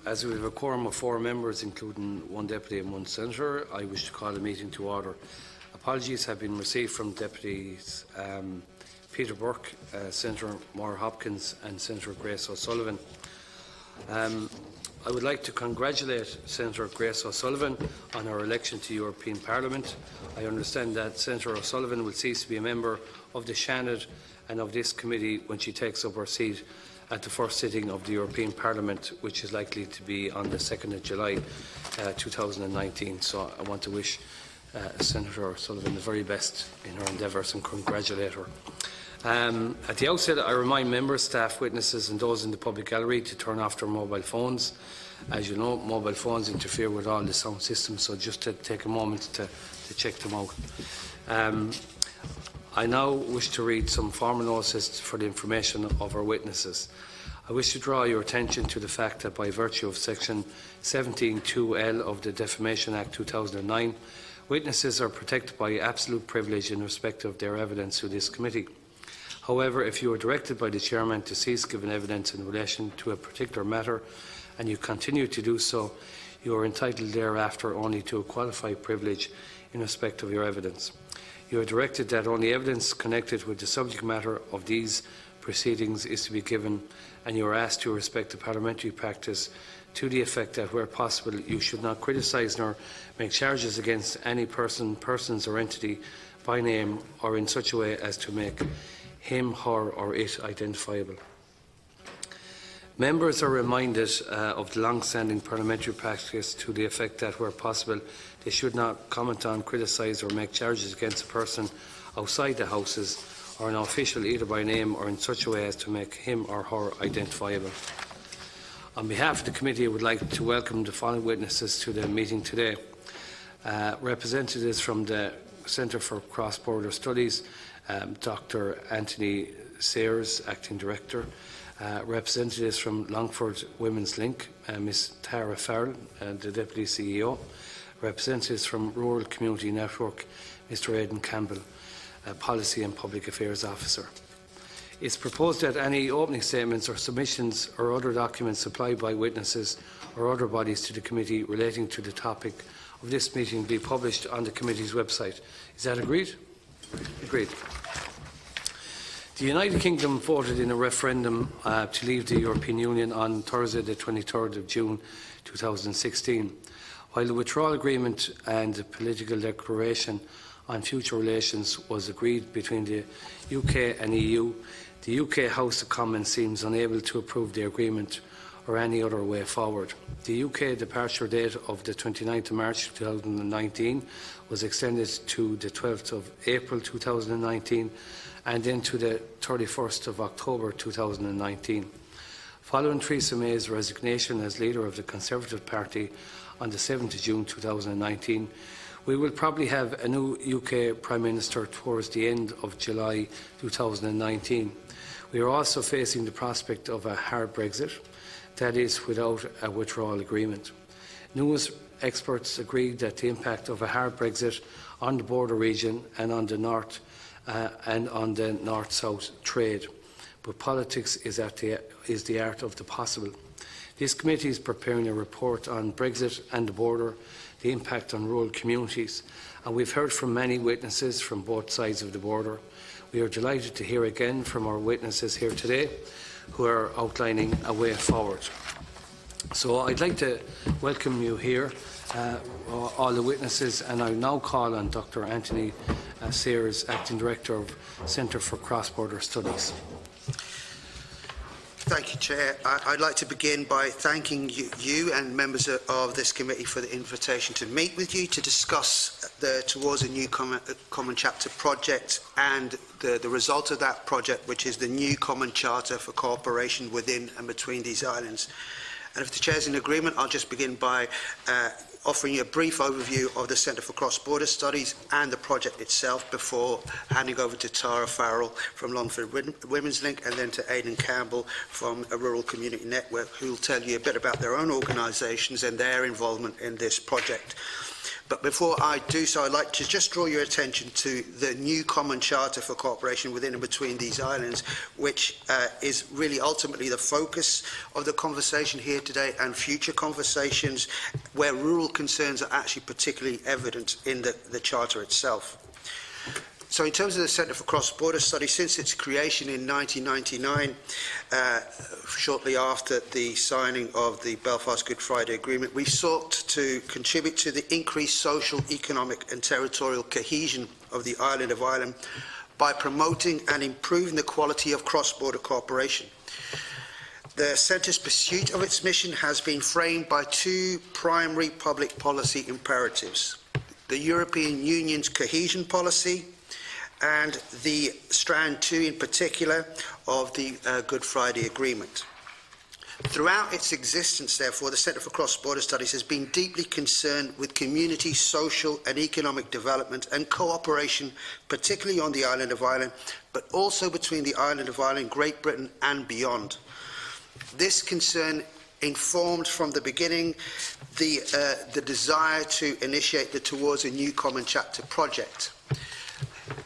As we have a quorum of 4 members, including 1 deputy and 1 senator, I wish to call the meeting to order. Apologies have been received from Deputies Peter Burke, Senator Maura Hopkins and Senator Grace O'Sullivan. I would like to congratulate Senator Grace O'Sullivan on her election to European Parliament. I understand that Senator O'Sullivan will cease to be a member of the Seanad and of this committee when she takes up her seat at the first sitting of the European Parliament, which is likely to be on the 2nd of July 2019. So I want to wish Senator O'Sullivan the very best in her endeavours and congratulate her. At the outset, I remind members, staff, witnesses and those in the public gallery to turn off their mobile phones. As you know, mobile phones interfere with all the sound systems, so just to take a moment to check them out. I now wish to read some formal notices for the information of our witnesses. I wish to draw your attention to the fact that by virtue of Section 17(2)(l) of the Defamation Act 2009, witnesses are protected by absolute privilege in respect of their evidence to this committee. However, if you are directed by the Chairman to cease giving evidence in relation to a particular matter and you continue to do so, you are entitled thereafter only to a qualified privilege in respect of your evidence. You are directed that only evidence connected with the subject matter of these proceedings is to be given, and you are asked to respect the parliamentary practice to the effect that, where possible, you should not criticise nor make charges against any person, persons or entity by name or in such a way as to make him, her or it identifiable. Members are reminded of the long-standing parliamentary practice to the effect that, where possible, they should not comment on, criticise or make charges against a person outside the Houses or an official either by name or in such a way as to make him or her identifiable. On behalf of the committee, I would like to welcome the following witnesses to the meeting today. Representatives from the Centre for Cross-Border Studies, Dr. Anthony Sayers, Acting Director. Representatives from Longford Women's Link, Ms Tara Farrell, the Deputy CEO. Representatives from Rural Community Network, Mr Aidan Campbell, Policy and Public Affairs Officer. It is proposed that any opening statements or submissions or other documents supplied by witnesses or other bodies to the committee relating to the topic of this meeting be published on the committee's website. Is that agreed? Agreed. The United Kingdom voted in a referendum to leave the European Union on Thursday, the 23rd of June 2016. While the withdrawal agreement and the political declaration on future relations was agreed between the UK and EU, the UK House of Commons seems unable to approve the agreement or any other way forward. The UK departure date of the 29th of March 2019 was extended to the 12th of April 2019 and then to the 31st of October 2019. Following Theresa May's resignation as leader of the Conservative Party on the 7th of June 2019, we will probably have a new UK Prime Minister towards the end of July 2019. We are also facing the prospect of a hard Brexit, that is, without a withdrawal agreement. Numerous experts agree that the impact of a hard Brexit on the border region and on the north-south trade, but politics is the art of the possible. This committee is preparing a report on Brexit and the border, the impact on rural communities, and we've heard from many witnesses from both sides of the border. We are delighted to hear again from our witnesses here today who are outlining a way forward. So I'd like to welcome you here, all the witnesses, and I now call on Dr. Anthony Sayers, Acting Director of Centre for Cross-Border Studies. Thank you, Chair. I'd like to begin by thanking you and members of this committee for the invitation to meet with you to discuss the Towards a New Common Chapter project and the result of that project, which is the new Common Charter for cooperation within and between these islands. And if the Chair is in agreement, I'll just begin by offering you a brief overview of the Centre for Cross-Border Studies and the project itself before handing over to Tara Farrell from Longford Women's Link and then to Aidan Campbell from a Rural Community Network, who will tell you a bit about their own organisations and their involvement in this project. But before I do so, I'd like to just draw your attention to the new Common Charter for Cooperation within and between these islands, which is really ultimately the focus of the conversation here today and future conversations where rural concerns are actually particularly evident in the Charter itself. So in terms of the Centre for Cross-Border Studies, since its creation in 1999, shortly after the signing of the Belfast Good Friday Agreement, we sought to contribute to the increased social, economic and territorial cohesion of the island of Ireland by promoting and improving the quality of cross-border cooperation. The Centre's pursuit of its mission has been framed by two primary public policy imperatives: the European Union's cohesion policy and the Strand 2 in particular of the Good Friday Agreement. Throughout its existence, therefore, the Centre for Cross-Border Studies has been deeply concerned with community, social and economic development and cooperation, particularly on the island of Ireland, but also between the island of Ireland, Great Britain and beyond. This concern informed from the beginning the desire to initiate the Towards a New Common Chapter project.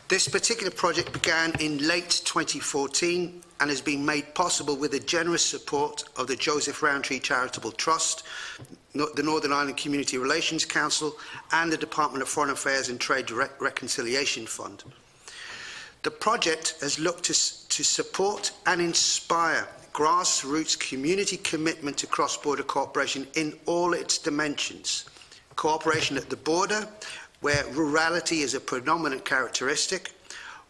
This particular project began in late 2014 and has been made possible with the generous support of the Joseph Rowntree Charitable Trust, the Northern Ireland Community Relations Council and the Department of Foreign Affairs and Trade Reconciliation Fund. The project has looked to support and inspire grassroots community commitment to cross-border cooperation in all its dimensions. Cooperation at the border, where rurality is a predominant characteristic,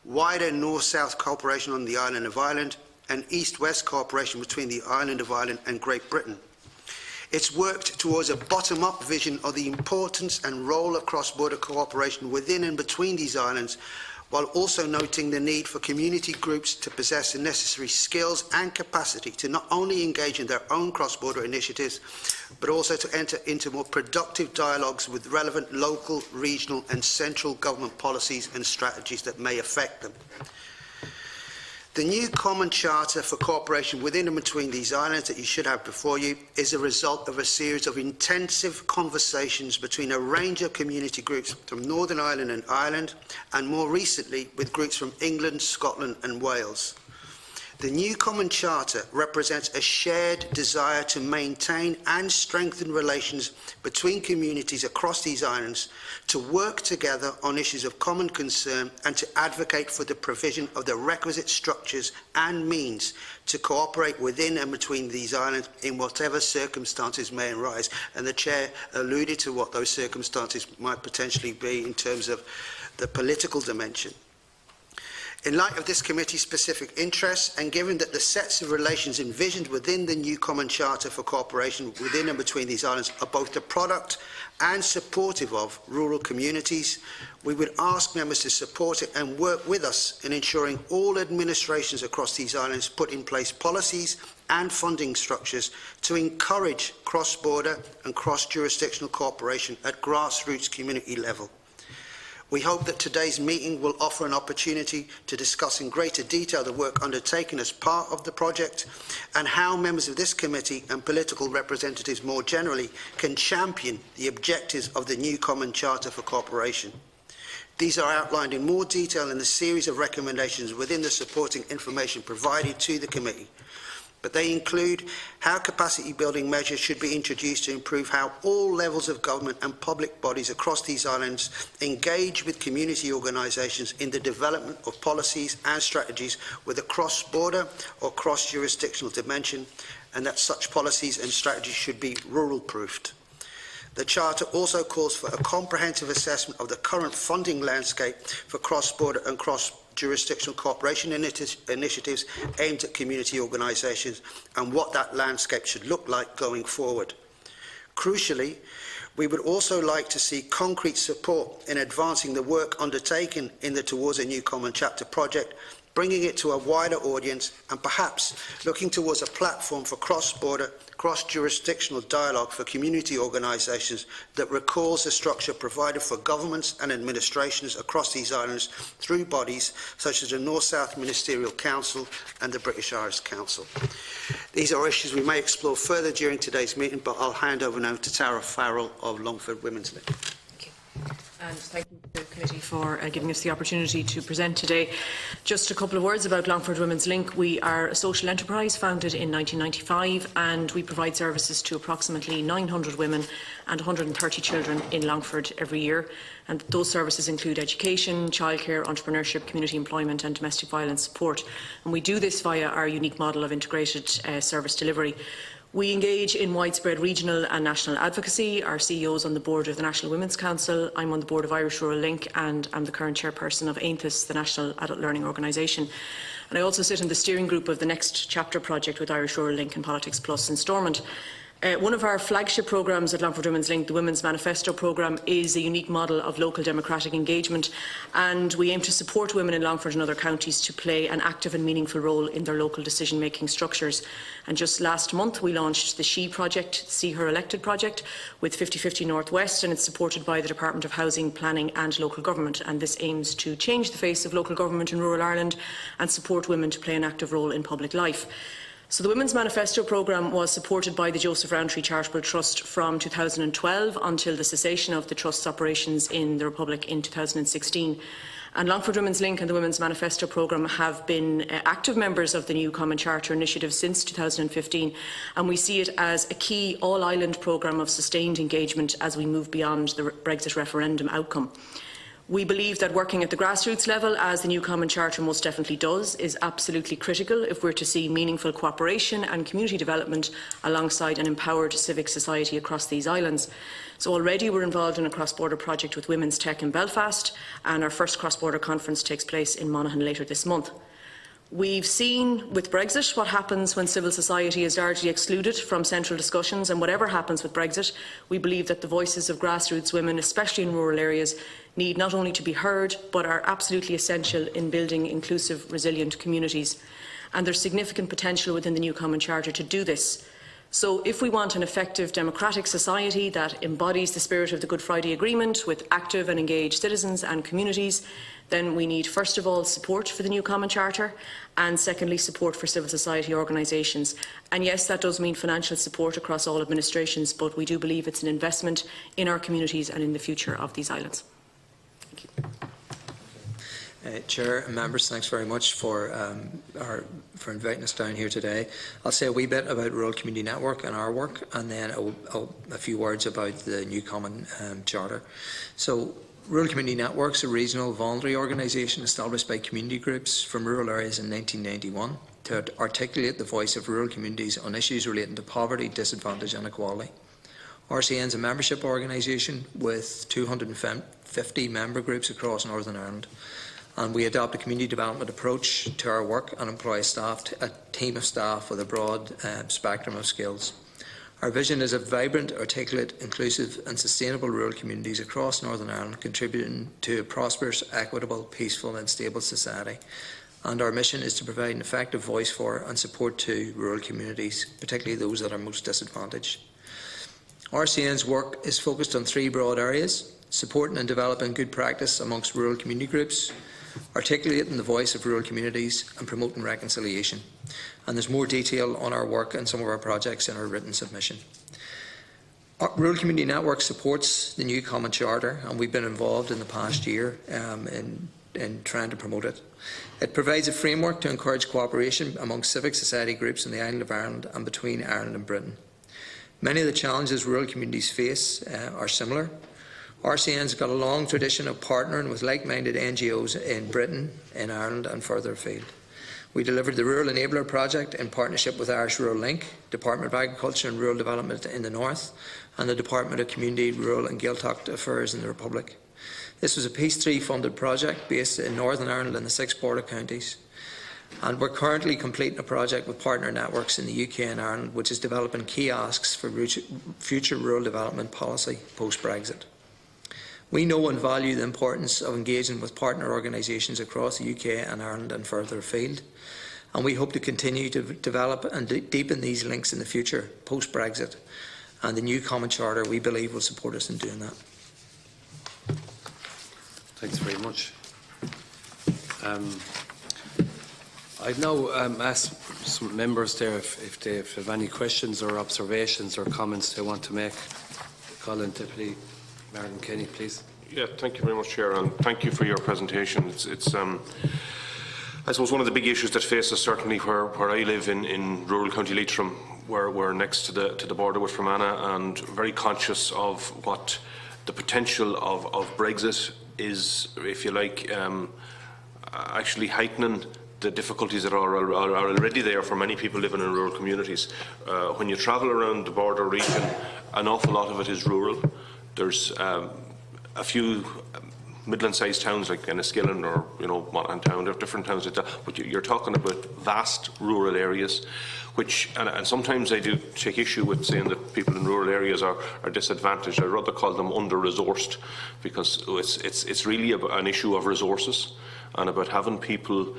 wider north-south cooperation on the island of Ireland, and east-west cooperation between the island of Ireland and Great Britain. It's worked towards a bottom-up vision of the importance and role of cross-border cooperation within and between these islands, while also noting the need for community groups to possess the necessary skills and capacity to not only engage in their own cross-border initiatives, but also to enter into more productive dialogues with relevant local, regional and central government policies and strategies that may affect them. The new Common Charter for Cooperation within and between these islands that you should have before you is a result of a series of intensive conversations between a range of community groups from Northern Ireland and Ireland, and more recently with groups from England, Scotland and Wales. The new Common Charter represents a shared desire to maintain and strengthen relations between communities across these islands, to work together on issues of common concern and to advocate for the provision of the requisite structures and means to cooperate within and between these islands in whatever circumstances may arise. And the Chair alluded to what those circumstances might potentially be in terms of the political dimension. In light of this committee's specific interests, and given that the sets of relations envisioned within the new Common Charter for Cooperation within and between these islands are both the product and supportive of rural communities, we would ask members to support it and work with us in ensuring all administrations across these islands put in place policies and funding structures to encourage cross-border and cross-jurisdictional cooperation at grassroots community level. We hope that today's meeting will offer an opportunity to discuss in greater detail the work undertaken as part of the project and how members of this committee and political representatives more generally can champion the objectives of the new Common Charter for Cooperation. These are outlined in more detail in the series of recommendations within the supporting information provided to the committee. But they include how capacity building measures should be introduced to improve how all levels of government and public bodies across these islands engage with community organisations in the development of policies and strategies with a cross-border or cross-jurisdictional dimension, and that such policies and strategies should be rural-proofed. The Charter also calls for a comprehensive assessment of the current funding landscape for cross-border and cross-jurisdictional cooperation initiatives aimed at community organisations and what that landscape should look like going forward. Crucially, we would also like to see concrete support in advancing the work undertaken in the Towards a New Common Chapter project, bringing it to a wider audience and perhaps looking towards a platform for cross-border, cross-jurisdictional dialogue for community organisations that recalls the structure provided for governments and administrations across these islands through bodies such as the North-South Ministerial Council and the British Irish Council. These are issues we may explore further during today's meeting, but I'll hand over now to Tara Farrell of Longford Women's Lib. And thank you to the committee for giving us the opportunity to present today. Just a couple of words about Longford Women's Link. We are a social enterprise founded in 1995, and we provide services to approximately 900 women and 130 children in Longford every year. And those services include education, childcare, entrepreneurship, community employment and domestic violence support. And we do this via our unique model of integrated service delivery. We engage in widespread regional and national advocacy. Our CEO is on the board of the National Women's Council. I'm on the board of Irish Rural Link, and I'm the current chairperson of AINTHIS, the National Adult Learning Organisation. And I also sit in the steering group of the Next Chapter project with Irish Rural Link and Politics Plus in Stormont. One of our flagship programmes at Longford Women's Link, the Women's Manifesto programme, is a unique model of local democratic engagement, and we aim to support women in Longford and other counties to play an active and meaningful role in their local decision-making structures. And just last month we launched the She Project, See Her Elected project, with 50/50 North West, and it's supported by the Department of Housing, Planning and Local Government, and this aims to change the face of local government in rural Ireland and support women to play an active role in public life. So the Women's Manifesto programme was supported by the Joseph Rowntree Charitable Trust from 2012 until the cessation of the Trust's operations in the Republic in 2016. And Longford Women's Link and the Women's Manifesto programme have been active members of the new Common Charter initiative since 2015, and we see it as a key all-island programme of sustained engagement as we move beyond the Brexit referendum outcome. We believe that working at the grassroots level, as the new Common Charter most definitely does, is absolutely critical if we're to see meaningful cooperation and community development alongside an empowered civic society across these islands. So already we're involved in a cross-border project with Women's Tech in Belfast, and our first cross-border conference takes place in Monaghan later this month. We've seen with Brexit what happens when civil society is largely excluded from central discussions, and whatever happens with Brexit, we believe that the voices of grassroots women, especially in rural areas, need not only to be heard, but are absolutely essential in building inclusive, resilient communities. And there's significant potential within the new Common Charter to do this. So if we want an effective democratic society that embodies the spirit of the Good Friday Agreement with active and engaged citizens and communities, then we need, first of all, support for the new Common Charter, and secondly, support for civil society organisations. And yes, that does mean financial support across all administrations, but we do believe it's an investment in our communities and in the future of these islands. Thank you. Chair and members, thanks very much for inviting us down here today. I'll say a wee bit about Rural Community Network and our work, and then a few words about the new Common Charter. So, Rural Community Network is a regional voluntary organisation established by community groups from rural areas in 1991 to articulate the voice of rural communities on issues relating to poverty, disadvantage and equality. RCN is a membership organisation with 250 member groups across Northern Ireland, and we adopt a community development approach to our work and employ a team of staff with a broad spectrum of skills. Our vision is a vibrant, articulate, inclusive and sustainable rural communities across Northern Ireland, contributing to a prosperous, equitable, peaceful and stable society. And our mission is to provide an effective voice for and support to rural communities, particularly those that are most disadvantaged. RCN's work is focused on three broad areas: supporting and developing good practice amongst rural community groups, articulating the voice of rural communities and promoting reconciliation. And there's more detail on our work and some of our projects in our written submission. Our Rural Community Network supports the new Common Charter, and we've been involved in the past year in trying to promote it. It provides a framework to encourage cooperation amongst civic society groups on the island of Ireland and between Ireland and Britain. Many of the challenges rural communities face are similar. RCN's got a long tradition of partnering with like-minded NGOs in Britain, in Ireland and further afield. We delivered the Rural Enabler project in partnership with Irish Rural Link, Department of Agriculture and Rural Development in the North, and the Department of Community, Rural and Gaeltacht Affairs in the Republic. This was a Peace 3 funded project based in Northern Ireland and the 6 border counties. And we're currently completing a project with partner networks in the UK and Ireland, which is developing kiosks for future rural development policy post-Brexit. We know and value the importance of engaging with partner organisations across the UK and Ireland and further afield, and we hope to continue to develop and deepen these links in the future post-Brexit, and the new Common Charter, we believe, will support us in doing that. Thanks very much. I'd now ask some members there if they have any questions or observations or comments they want to make. Colin, Deputy Seán Canney, please. Yeah, thank you very much, Chair, and thank you for your presentation. It's I suppose one of the big issues that faces certainly where I live in rural County Leitrim, where we're next to the border with Fermanagh, and very conscious of what the potential of Brexit is, if you like, actually heightening the difficulties that are already there for many people living in rural communities. When you travel around the border region, an awful lot of it is rural. There's a few Midland-sized towns like Enniskillen or Monaghan Town, there are different towns like that, but you're talking about vast rural areas, which and sometimes I do take issue with saying that people in rural areas are disadvantaged. I'd rather call them under-resourced, because it's really an issue of resources and about having people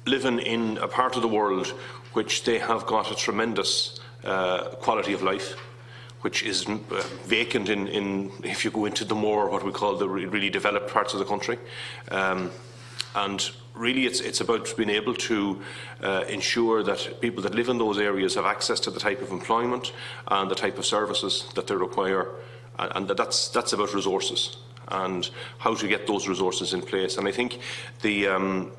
living in a part of the world which they have got a tremendous quality of life, which is vacant if you go into the more what we call the really developed parts of the country. And really it's about being able to ensure that people that live in those areas have access to the type of employment and the type of services that they require, and that's about resources and how to get those resources in place. And I think the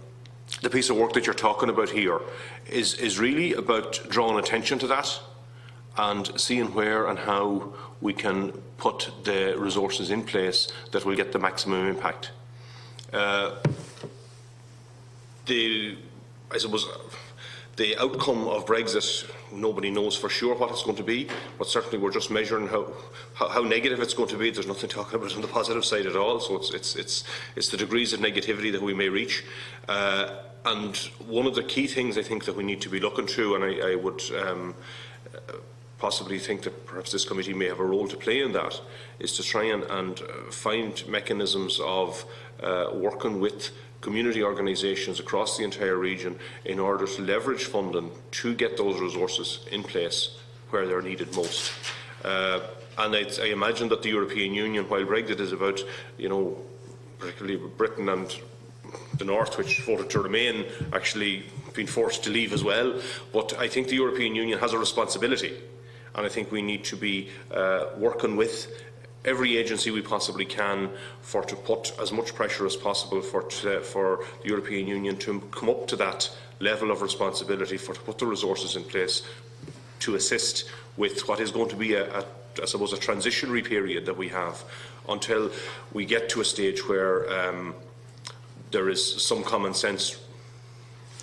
piece of work that you're talking about here is really about drawing attention to that and seeing where and how we can put the resources in place that will get the maximum impact. I suppose the outcome of Brexit, nobody knows for sure what it's going to be, but certainly we're just measuring how negative it's going to be. There's nothing talking about it on the positive side at all, so it's the degrees of negativity that we may reach. And one of the key things I think that we need to be looking to, and I would possibly think that perhaps this committee may have a role to play in that, is to try and find mechanisms of working with community organisations across the entire region in order to leverage funding to get those resources in place where they're needed most. And I imagine that the European Union, while Brexit is about, particularly Britain and the North, which voted to remain, actually being forced to leave as well, but I think the European Union has a responsibility. And I think we need to be working with every agency we possibly can to put as much pressure as possible for the European Union to come up to that level of responsibility, to put the resources in place to assist with what is going to be I suppose a transitionary period that we have until we get to a stage where there is some common sense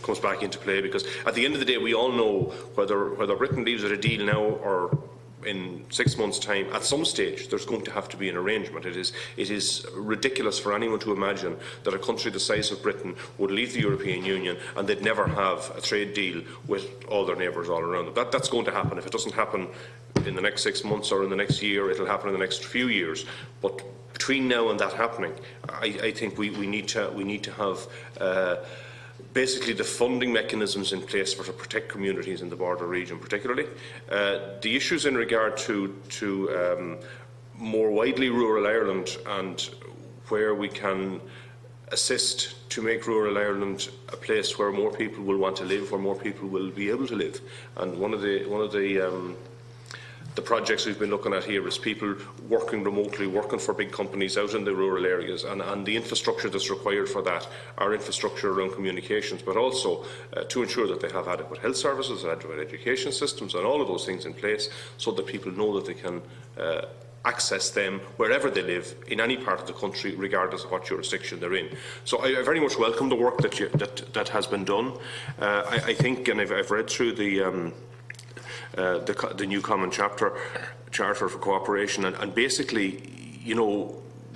comes back into play, because at the end of the day we all know whether Britain leaves with a deal now or in 6 months' time, at some stage there's going to have to be an arrangement. It is ridiculous for anyone to imagine that a country the size of Britain would leave the European Union and they'd never have a trade deal with all their neighbours all around them. That's going to happen. If it doesn't happen in the next 6 months or in the next year, it'll happen in the next few years. But between now and that happening, I think we need to have basically the funding mechanisms in place to protect communities in the border region particularly. The issues in regard to more widely rural Ireland and where we can assist to make rural Ireland a place where more people will want to live, where more people will be able to live. And one of the projects we've been looking at here is people working remotely, working for big companies out in the rural areas, and the infrastructure that's required for that, our infrastructure around communications, but also to ensure that they have adequate health services, adequate education systems, and all of those things in place so that people know that they can access them wherever they live in any part of the country, regardless of what jurisdiction they're in. So I very much welcome the work that has been done. I think, and I've read through the new Common Charter for Cooperation, and basically,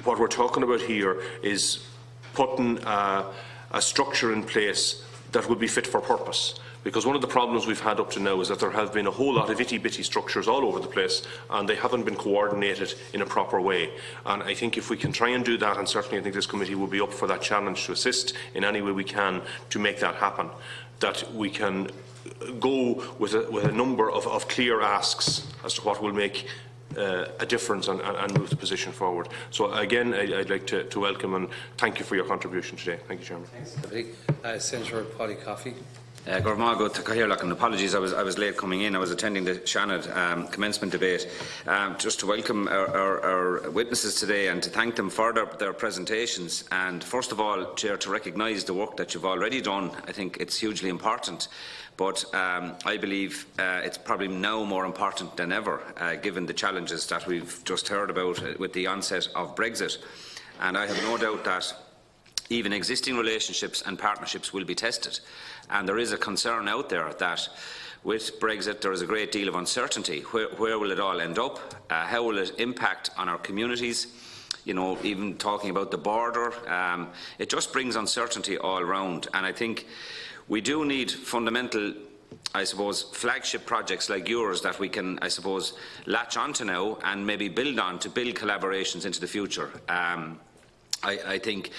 what we're talking about here is putting a structure in place that would be fit for purpose. Because one of the problems we've had up to now is that there have been a whole lot of itty-bitty structures all over the place, and they haven't been coordinated in a proper way. And I think if we can try and do that, and certainly I think this committee will be up for that challenge to assist in any way we can to make that happen, that we can go with a number of clear asks as to what will make a difference and move the position forward. So again, I'd like to welcome and thank you for your contribution today. Thank you, Chairman. Thanks. Senator Paudie Coffey. Gormago Takahirlak, and apologies, I was late coming in. I was attending the Shannon commencement debate. Just to welcome our witnesses today and to thank them for their presentations. And first of all, Chair, to recognise the work that you've already done. I think it's hugely important. But I believe it's probably now more important than ever, given the challenges that we've just heard about with the onset of Brexit. And I have no doubt that even existing relationships and partnerships will be tested. And there is a concern out there that with Brexit there is a great deal of uncertainty. Where will it all end up? How will it impact on our communities? You know, even talking about the border, it just brings uncertainty all round. And I think we do need fundamental, I suppose, flagship projects like yours that we can, I suppose, latch onto now and maybe build on to build collaborations into the future. I think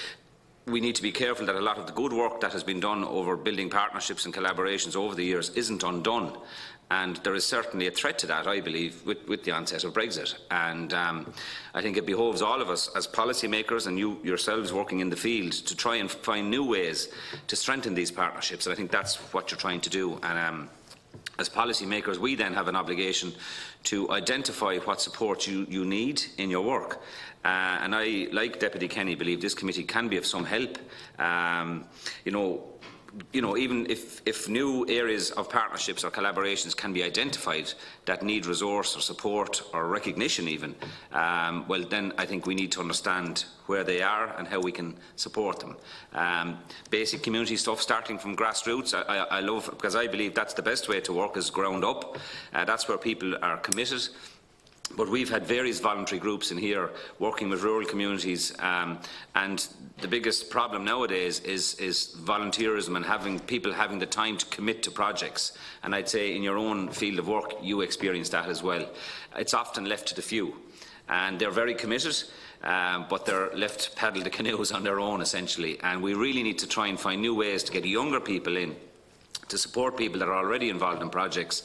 we need to be careful that a lot of the good work that has been done over building partnerships and collaborations over the years isn't undone. And there is certainly a threat to that, I believe, with the onset of Brexit. And I think it behoves all of us as policymakers and you yourselves working in the field to try and find new ways to strengthen these partnerships. And I think that's what you're trying to do. And as policymakers, we then have an obligation to identify what support you need in your work. And I, like Deputy Canney, believe this committee can be of some help. Even if new areas of partnerships or collaborations can be identified that need resource or support or recognition even, well then I think we need to understand where they are and how we can support them. Basic community stuff starting from grassroots, I love, because I believe that's the best way to work, is ground up. That's where people are committed. But we've had various voluntary groups in here working with rural communities, and the biggest problem nowadays is volunteerism and people having the time to commit to projects. And I'd say in your own field of work you experience that as well. It's often left to the few, and they're very committed, but they're left to paddle the canoes on their own essentially. And we really need to try and find new ways to get younger people in, to support people that are already involved in projects,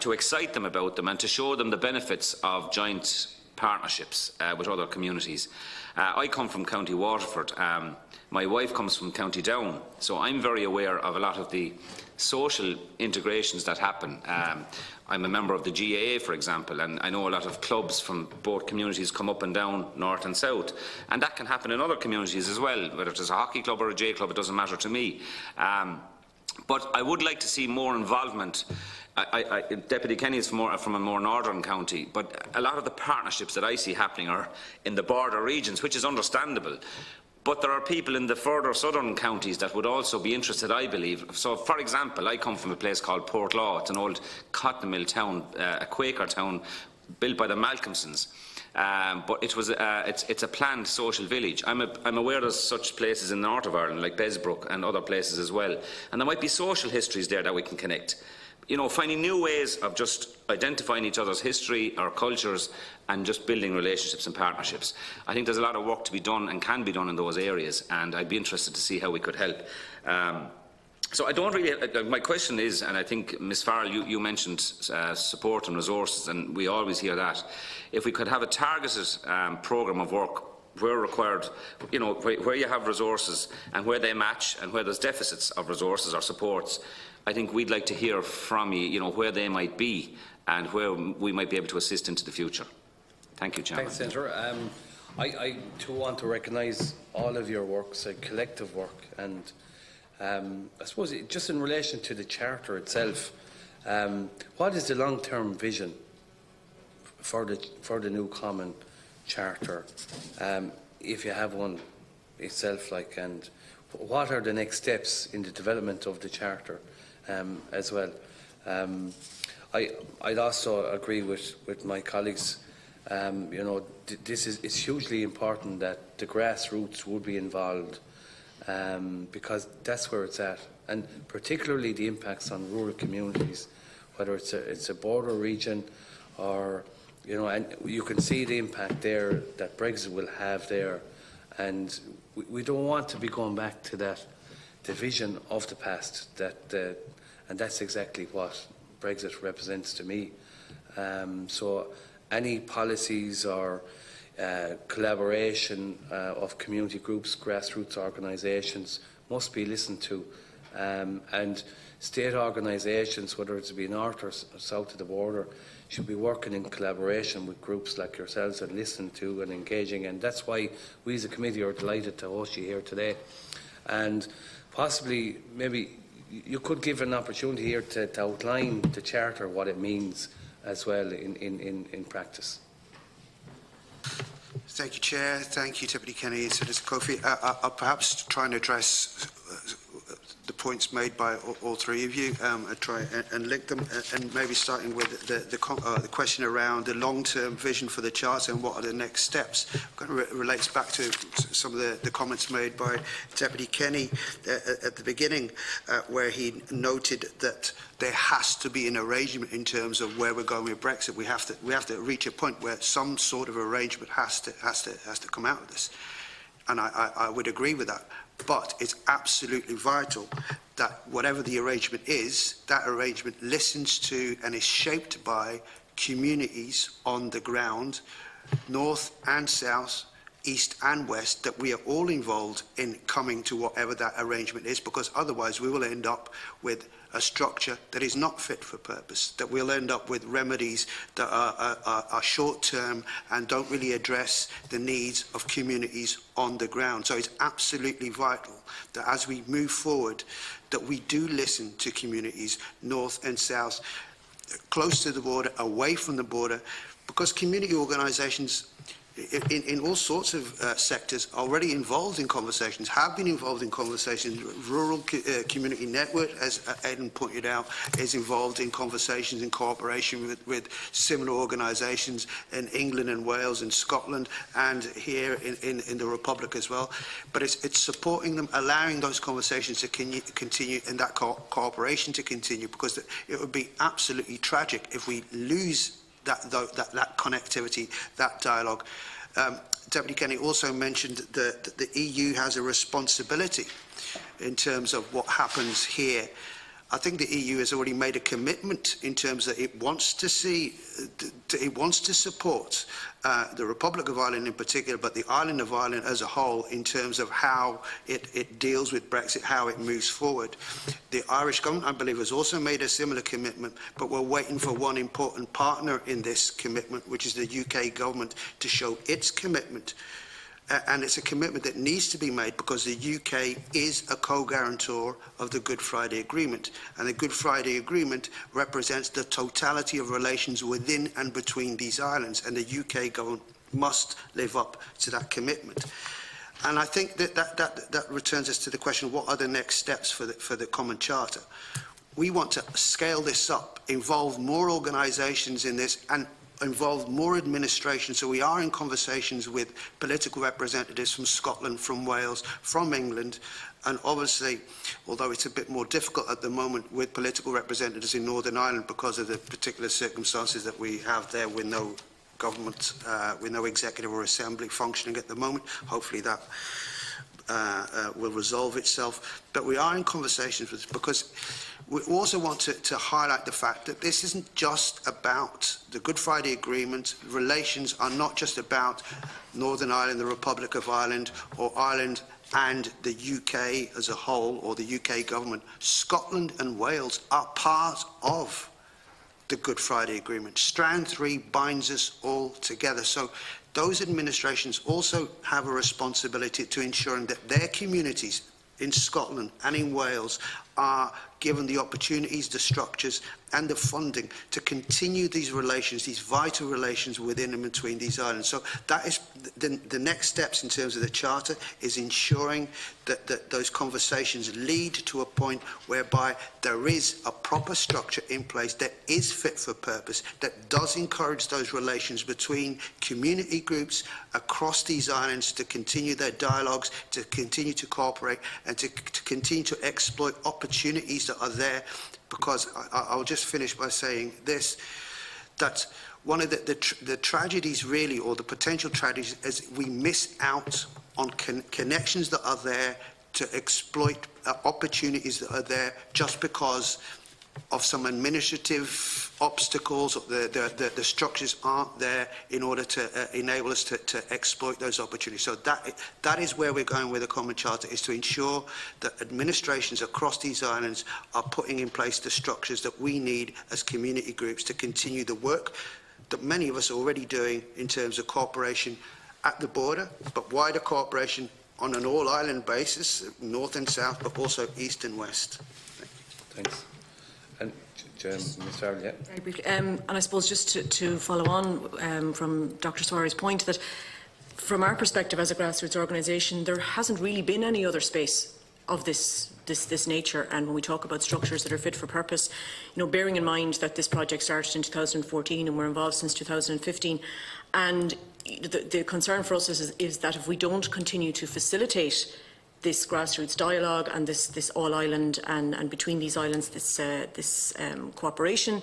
to excite them about them and to show them the benefits of joint partnerships with other communities. I come from County Waterford. My wife comes from County Down, so I'm very aware of a lot of the social integrations that happen. I'm a member of the GAA, for example, and I know a lot of clubs from both communities come up and down, north and south. And that can happen in other communities as well, whether it's a hockey club or a J club, it doesn't matter to me. But I would like to see more involvement. Deputy Canney is from a more northern county, but a lot of the partnerships that I see happening are in the border regions, which is understandable. But there are people in the further southern counties that would also be interested, I believe. So, for example, I come from a place called Portlaw. It's an old cotton mill town, a Quaker town, built by the Malcolmsons. But it's a planned social village. I'm aware there's such places in the north of Ireland, like Besbrook and other places as well. And there might be social histories there that we can connect. You know, finding new ways of just identifying each other's history, our cultures, and just building relationships and partnerships. I think there's a lot of work to be done and can be done in those areas, and I'd be interested to see how we could help. So I don't really, my question is, and I think Ms Farrell, you mentioned support and resources, and we always hear that. If we could have a targeted programme of work where required, you know, where you have resources and where they match and where there's deficits of resources or supports, I think we'd like to hear from you, you know, where they might be and where we might be able to assist into the future. Thank you, Chairman. Thanks, Senator. I too want to recognise all of your work, it's a collective work, and I suppose just in relation to the Charter itself, what is the long-term vision for the new Common Charter, if you have one itself, like, and what are the next steps in the development of the Charter as well? I'd also agree with my colleagues. You know, it's hugely important that the grassroots would be involved, because that's where it's at, and particularly the impacts on rural communities, whether it's a border region or, you know, and you can see the impact there that Brexit will have there, and we don't want to be going back to that division of the past, and that's exactly what Brexit represents to me. So any policies or collaboration of community groups, grassroots organisations must be listened to And state organisations, whether it's be north or south of the border, should be working in collaboration with groups like yourselves and listening to and engaging. And that's why we as a committee are delighted to host you here today. And possibly, maybe you could give an opportunity here to outline the Charter, what it means as well in practice. Thank you, Chair. Thank you, Deputy Canney and Senator Coffey. I'll perhaps try and address the points made by all three of you and try and link them, and maybe starting with the question around the long-term vision for the Charter and what are the next steps. Kind of relates back to some of the comments made by Deputy Canney at the beginning, where he noted that there has to be an arrangement in terms of where we're going with Brexit. We have to reach a point where some sort of arrangement has to come out of this, and I would agree with that. But it's absolutely vital that whatever the arrangement is, that arrangement listens to and is shaped by communities on the ground, north and south, east and west, that we are all involved in coming to whatever that arrangement is, because otherwise we will end up with a structure that is not fit for purpose, that we'll end up with remedies that are short-term and don't really address the needs of communities on the ground. So it's absolutely vital that as we move forward, that we do listen to communities north and south, close to the border, away from the border, because community organisations in all sorts of sectors already involved in conversations, have been involved in conversations. Rural Community Network, as Aidan pointed out, is involved in conversations in cooperation with similar organisations in England and Wales and Scotland and here in the Republic as well. But it's supporting them, allowing those conversations to continue and that cooperation to continue, because it would be absolutely tragic if we lose that connectivity, that dialogue. Deputy Canney also mentioned that the EU has a responsibility in terms of what happens here. I think the EU has already made a commitment in terms that it wants to support the Republic of Ireland in particular, but the island of Ireland as a whole, in terms of how it deals with Brexit, how it moves forward. The Irish government, I believe, has also made a similar commitment, but we're waiting for one important partner in this commitment, which is the UK government, to show its commitment. And it's a commitment that needs to be made because the UK is a co-guarantor of the Good Friday Agreement. And the Good Friday Agreement represents the totality of relations within and between these islands. And the UK government must live up to that commitment. And I think that returns us to the question, what are the next steps for the Common Charter? We want to scale this up, involve more organisations in this, and involve more administration. So we are in conversations with political representatives from Scotland, from Wales, from England, and obviously, although it's a bit more difficult at the moment with political representatives in Northern Ireland because of the particular circumstances that we have there with no government, with no executive or assembly functioning at the moment. Hopefully that will resolve itself. But we are in conversations with, because we also want to highlight the fact that this isn't just about the Good Friday Agreement. Relations are not just about Northern Ireland, the Republic of Ireland, or Ireland and the UK as a whole, or the UK government. Scotland and Wales are part of the Good Friday Agreement. Strand 3 binds us all together. So those administrations also have a responsibility to ensuring that their communities in Scotland and in Wales are given the opportunities, the structures and the funding to continue these relations, these vital relations within and between these islands. So that is the next steps in terms of the Charter, is ensuring that those conversations lead to a point whereby there is a proper structure in place that is fit for purpose, that does encourage those relations between community groups across these islands to continue their dialogues, to continue to cooperate and to continue to exploit opportunities that are there. Because I'll just finish by saying this, that one of the tragedies really, or the potential tragedies, is we miss out on connections that are there to exploit opportunities that are there just because of some administrative obstacles, the structures aren't there in order to enable us to exploit those opportunities. So that is where we're going with the Common Charter, is to ensure that administrations across these islands are putting in place the structures that we need as community groups to continue the work that many of us are already doing in terms of cooperation at the border, but wider cooperation on an all-island basis, north and south, but also east and west. Thanks. And Ms. Farrell, yeah. Very briefly, and I suppose just to follow on from Dr. Swary's point, that from our perspective as a grassroots organisation, there hasn't really been any other space of this nature. And when we talk about structures that are fit for purpose, bearing in mind that this project started in 2014 and we're involved since 2015, and the concern for us is that if we don't continue to facilitate this grassroots dialogue and this all-island and between these islands, this cooperation,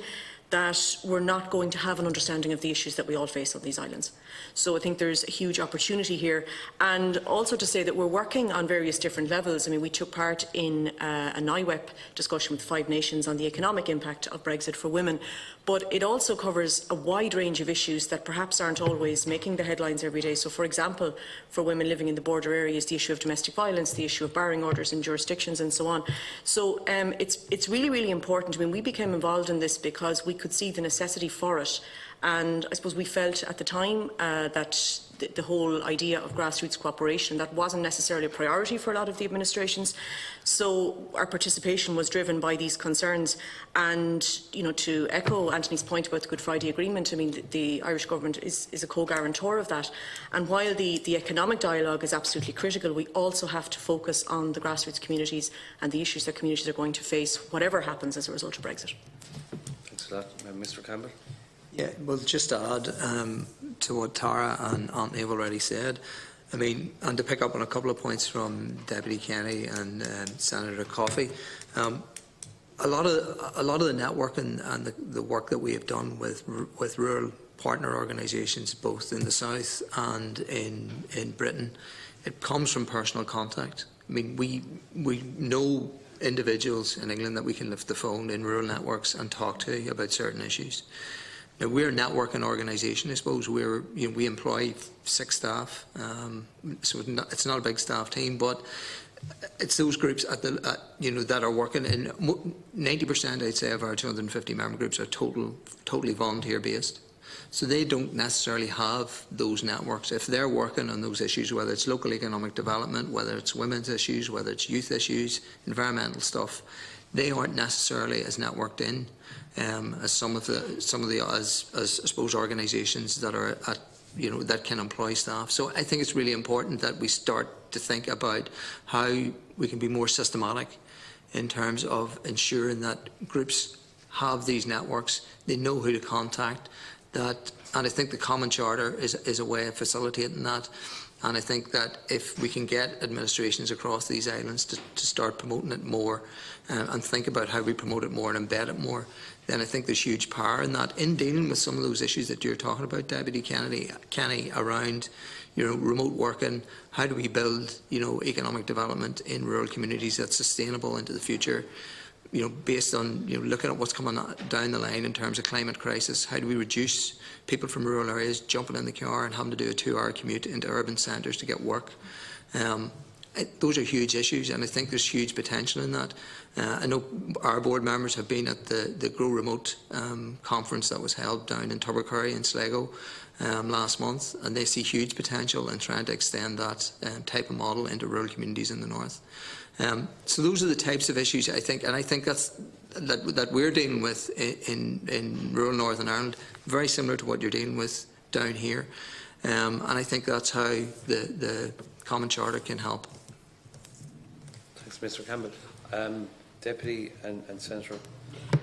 that we're not going to have an understanding of the issues that we all face on these islands. So I think there's a huge opportunity here. And also to say that we're working on various different levels. I mean, we took part in a NIWEP discussion with 5 nations on the economic impact of Brexit for women. But it also covers a wide range of issues that perhaps aren't always making the headlines every day. So, for example, for women living in the border areas, the issue of domestic violence, the issue of barring orders in jurisdictions and so on. So it's really, really important. I mean, we became involved in this because we could see the necessity for it. And I suppose we felt at the time that the whole idea of grassroots cooperation, that wasn't necessarily a priority for a lot of the administrations. So our participation was driven by these concerns. And, to echo Anthony's point about the Good Friday Agreement, I mean, the Irish Government is a co-guarantor of that. And while the economic dialogue is absolutely critical, we also have to focus on the grassroots communities and the issues that communities are going to face, whatever happens as a result of Brexit. Thanks a lot. Mr. Campbell. Yeah, well, just to add to what Tara and Anthony have already said, I mean, and to pick up on a couple of points from Deputy Canney and Senator Coffey, a lot of the networking and the work that we have done with rural partner organisations, both in the south and in Britain, it comes from personal contact. I mean, we know individuals in England that we can lift the phone in rural networks and talk to about certain issues. Now, we're a networking organisation, I suppose. We employ 6 staff, so it's not a big staff team, but it's those groups that are working in 90%, I'd say, of our 250 member groups are totally volunteer based. So they don't necessarily have those networks. If they're working on those issues, whether it's local economic development, whether it's women's issues, whether it's youth issues, environmental stuff, they aren't necessarily as networked in as some of the I suppose organisations that are at, that can employ staff. So I think it's really important that we start to think about how we can be more systematic in terms of ensuring that groups have these networks, they know who to contact, and I think the Common Charter is a way of facilitating that. And I think that if we can get administrations across these islands to start promoting it more and think about how we promote it more and embed it more, then I think there's huge power in that, in dealing with some of those issues that you're talking about, Deputy Canney, around remote working. How do we build economic development in rural communities that's sustainable into the future? Based on looking at what's coming down the line in terms of climate crisis, how do we reduce people from rural areas jumping in the car and having to do a 2-hour commute into urban centres to get work? Those are huge issues, and I think there's huge potential in that. I know our board members have been at the Grow Remote conference that was held down in Tubbercurry in Sligo last month, and they see huge potential in trying to extend that type of model into rural communities in the north. So those are the types of issues I think, and I think that we're dealing with in rural Northern Ireland, very similar to what you're dealing with down here, and I think that's how the Common Charter can help. Thanks, Mr. Campbell. Deputy and Senator,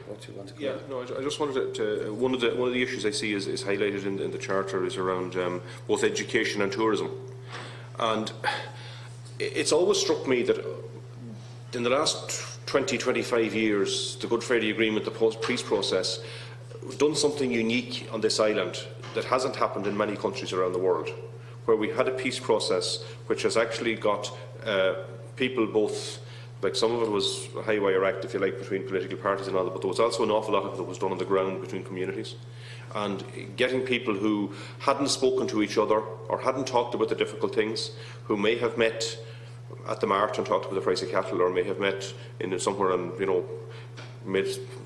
what do you want to comment? Yeah, no, I just wanted to one of the issues I see is highlighted in the Charter is around both education and tourism, and it's always struck me that in the last 20-25 years, the Good Friday Agreement, the peace process, we've done something unique on this island that hasn't happened in many countries around the world, where we had a peace process which has actually got people both Like, some of it was a high wire act, if you like, between political parties and all that, but there was also an awful lot of it that was done on the ground between communities. And getting people who hadn't spoken to each other or hadn't talked about the difficult things, who may have met at the mart and talked about the price of cattle, or may have met in somewhere and, you know,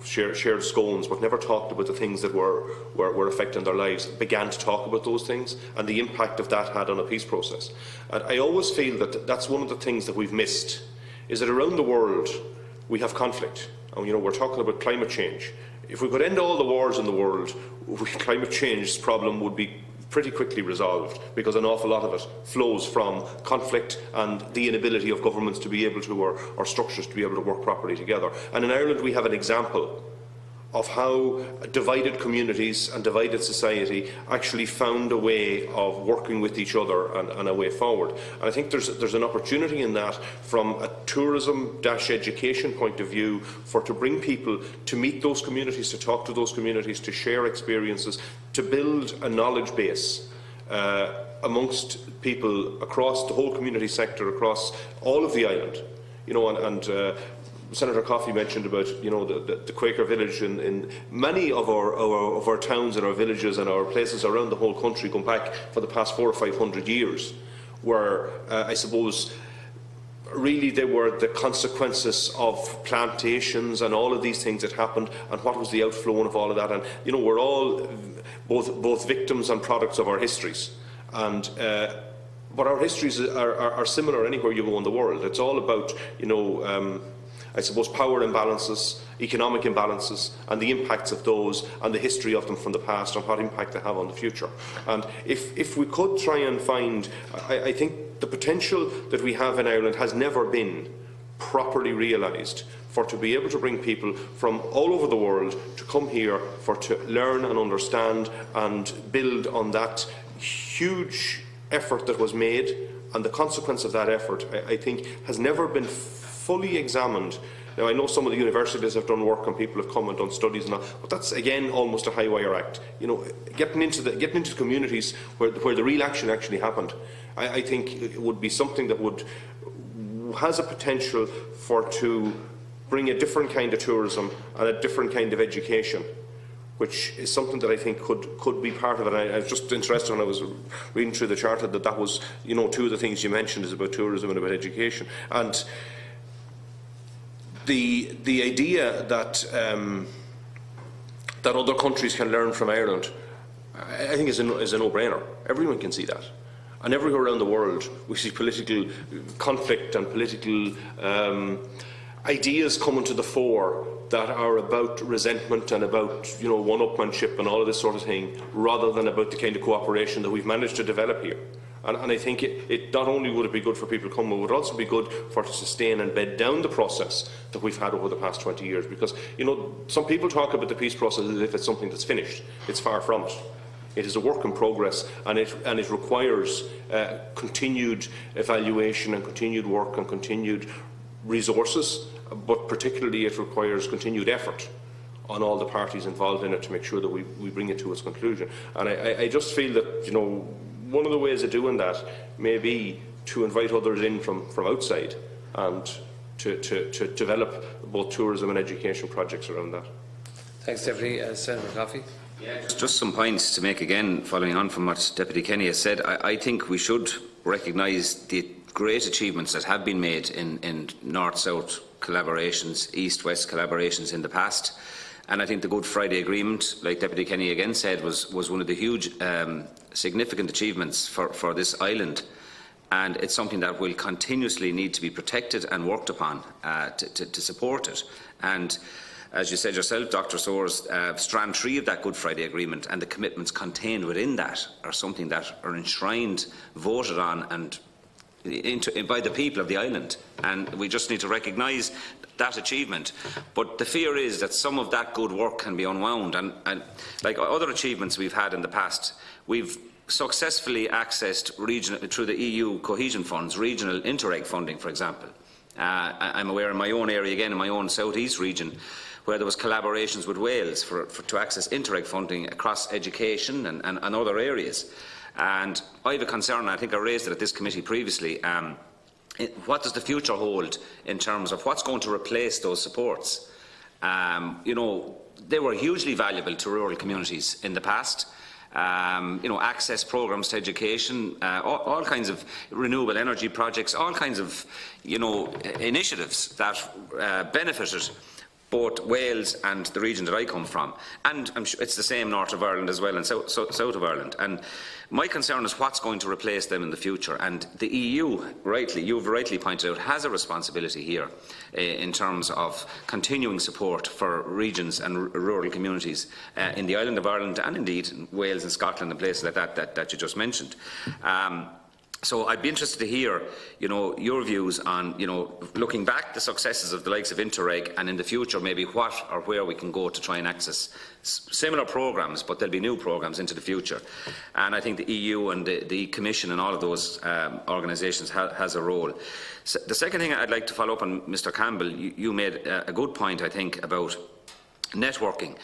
shared scones, but never talked about the things that were affecting their lives, began to talk about those things and the impact of that had on a peace process. And I always feel that that's one of the things that we've missed, is that around the world we have conflict. And, you know, we're talking about climate change. If we could end all the wars in the world, climate change's problem would be pretty quickly resolved, because an awful lot of it flows from conflict and the inability of governments to be able to, or structures to be able to work properly together. And in Ireland we have an example of how divided communities and divided society actually found a way of working with each other and a way forward. And I think there's an opportunity in that, from a tourism-education point of view, to bring people to meet those communities, to talk to those communities, to share experiences, to build a knowledge base amongst people across the whole community sector, across all of the island. You know, and Senator Coffey mentioned about, you know, the Quaker village in many of our towns and our villages and our places around the whole country, going back for the past 400 or 500 years, where I suppose really they were the consequences of plantations and all of these things that happened, and what was the outflow of all of that. And, you know, we're all both victims and products of our histories. And but our histories are similar anywhere you go in the world. It's all about, you know, I suppose, power imbalances, economic imbalances, and the impacts of those, and the history of them from the past, and what impact they have on the future. And if we could try and find, I think the potential that we have in Ireland has never been properly realised, for to be able to bring people from all over the world to come here to learn and understand and build on that huge effort that was made, and the consequence of that effort, I think, has never been fully examined. Now, I know some of the universities have done work and people have come and done studies and all, but that's again almost a high wire act. You know, getting into the communities where the real action actually happened, I think it would be something that has a potential to bring a different kind of tourism and a different kind of education, which is something that I think could be part of it. I was just interested when I was reading through the charter that was, you know, two of the things you mentioned is about tourism and about education. And the idea that that other countries can learn from Ireland, I think is a no-brainer. Everyone can see that. And everywhere around the world we see political conflict and political ideas coming to the fore that are about resentment and about, you know, one-upmanship and all of this sort of thing, rather than about the kind of cooperation that we've managed to develop here. And I think it not only would it be good for people coming, it would also be good to sustain and bed down the process that we've had over the past 20 years. Because, you know, some people talk about the peace process as if it's something that's finished. It's far from it. It is a work in progress, and it requires continued evaluation and continued work and continued resources, but particularly it requires continued effort on all the parties involved in it to make sure that we bring it to its conclusion. And I just feel that, you know, one of the ways of doing that may be to invite others in from outside and to develop both tourism and education projects around that. Thanks, Deputy. Senator Coffey. Yeah, just some points to make again, following on from what Deputy Canney has said. I think we should recognise the great achievements that have been made in North-South collaborations, East-West collaborations in the past. And I think the Good Friday Agreement, like Deputy Canney again said, was one of the huge significant achievements for this island. And it's something that will continuously need to be protected and worked upon to support it. And as you said yourself, Dr. Soares, Strand 3 of that Good Friday Agreement and the commitments contained within that are something that are enshrined, voted on and by the people of the island. And we just need to recognise that achievement. But the fear is that some of that good work can be unwound. And like other achievements we've had in the past, we've successfully accessed through the EU cohesion funds, regional Interreg funding, for example. I'm aware in my own area, again in my own South East region, where there was collaborations with Wales to access Interreg funding across education and other areas. And I have a concern, and I think I raised it at this committee previously, what does the future hold in terms of what's going to replace those supports? You know, they were hugely valuable to rural communities in the past. You know, access programmes to education, all kinds of renewable energy projects, all kinds of, you know, initiatives that benefited both Wales and the region that I come from. And I'm sure it's the same north of Ireland as well and south of Ireland. And my concern is what's going to replace them in the future. And the EU, you've rightly pointed out, has a responsibility here in terms of continuing support for regions and rural communities in the island of Ireland and indeed in Wales and Scotland and places like that you just mentioned. So I'd be interested to hear, you know, your views on, you know, looking back the successes of the likes of Interreg and in the future maybe what or where we can go to try and access similar programmes, but there'll be new programmes into the future. And I think the EU and the Commission and all of those organisations has a role. So the second thing I'd like to follow up on, Mr Campbell, you made a good point, I think, about networking.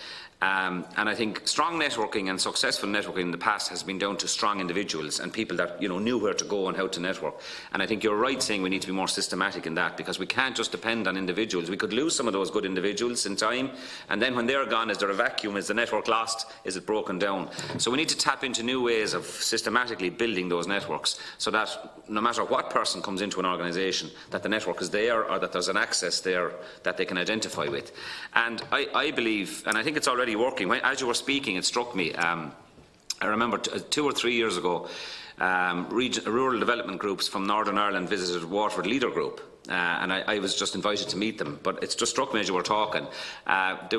And I think strong networking and successful networking in the past has been down to strong individuals and people that, you know, knew where to go and how to network. And I think you're right saying we need to be more systematic in that, because we can't just depend on individuals. We could lose some of those good individuals in time, and then when they're gone, is there a vacuum? Is the network lost? Is it broken down? So we need to tap into new ways of systematically building those networks, so that no matter what person comes into an organisation, that the network is there, or that there's an access there that they can identify with. And I believe, and I think it's already working. As you were speaking, it struck me. I remember 2 or 3 years ago, rural development groups from Northern Ireland visited Waterford Leader Group. And I was just invited to meet them, but it just struck me as you were talking.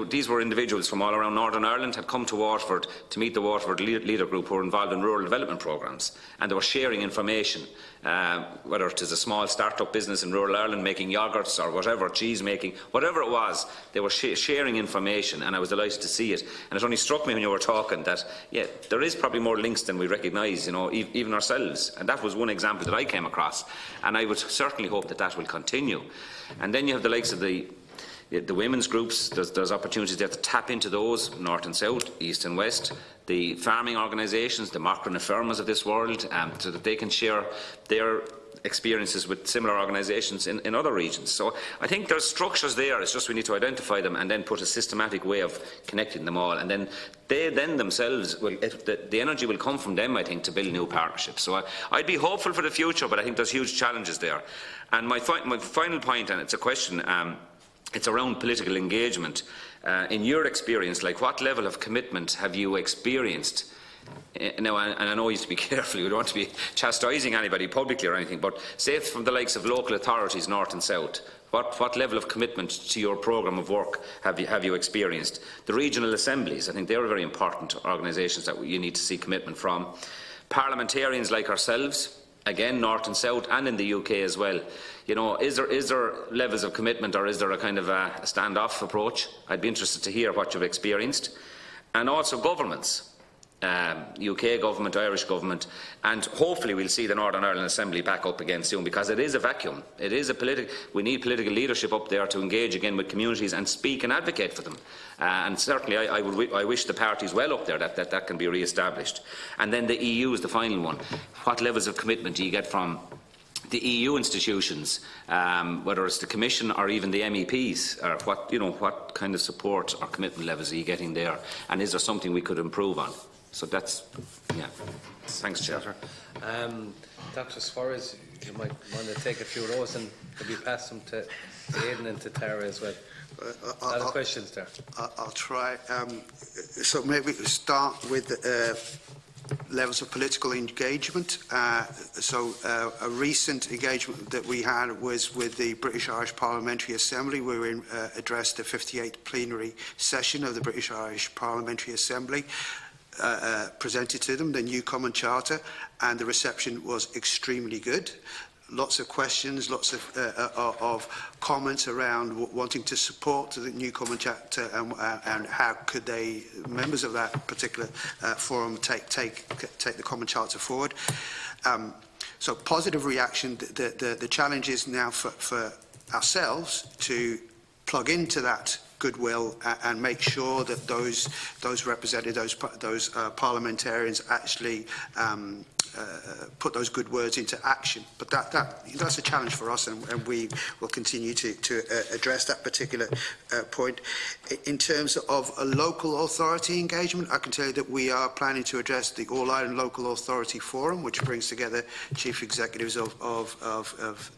These were individuals from all around Northern Ireland had come to Waterford to meet the Waterford Leader Group, who were involved in rural development programmes, and they were sharing information, whether it is a small start-up business in rural Ireland making yogurts or whatever, cheese making, whatever it was, they were sharing information, and I was delighted to see it. And it only struck me when you were talking that, yeah, there is probably more links than we recognise, you know, even ourselves. And that was one example that I came across, and I would certainly hope that that will continue. And then you have the likes of the women's groups. There's opportunities there to tap into those, north and south, east and west. The farming organisations, the Macra na Firmas of this world, so that they can share their experiences with similar organisations in other regions. So I think there's structures there. It's just we need to identify them and then put a systematic way of connecting them all. And then they themselves, the energy will come from them, I think, to build new partnerships. So I'd be hopeful for the future, but I think there's huge challenges there. And my final point, and it's a question, it's around political engagement. In your experience, like, what level of commitment have you experienced? Now, and I know you have to be careful, you don't want to be chastising anybody publicly or anything, but say from the likes of local authorities, north and south, what level of commitment to your programme of work have you experienced? The regional assemblies, I think they're very important organisations that you need to see commitment from. Parliamentarians like ourselves, again, north and south, and in the UK as well. You know, is there levels of commitment, or is there a kind of a standoff approach? I'd be interested to hear what you've experienced. And also governments. UK government, Irish government, and hopefully we'll see the Northern Ireland Assembly back up again soon, because it is a vacuum. It is we need political leadership up there to engage again with communities and speak and advocate for them. And certainly I wish the parties well up there that can be re-established. And then the EU is the final one. What levels of commitment do you get from the EU institutions, whether it's the Commission or even the MEPs, or what kind of support or commitment levels are you getting there? And is there something we could improve on? So that's, yeah. Thanks, Chair. Dr. Suarez, you might want to take a few of those and maybe pass them to Aidan and to Tara as well. A lot of questions there. I'll try. So maybe start with levels of political engagement. A recent engagement that we had was with the British Irish Parliamentary Assembly, where we addressed the 58th plenary session of the British Irish Parliamentary Assembly. Presented to them the new Common Charter, and the reception was extremely good. Lots of questions, lots of comments around wanting to support the new Common Charter, and how could members of that particular forum take the Common Charter forward. So positive reaction. The challenge is now for ourselves to plug into that goodwill and make sure that those represented, those parliamentarians actually put those good words into action. But that's a challenge for us, and we will continue to address that particular point. In terms of a local authority engagement, I can tell you that we are planning to address the All Ireland Local Authority Forum, which brings together chief executives of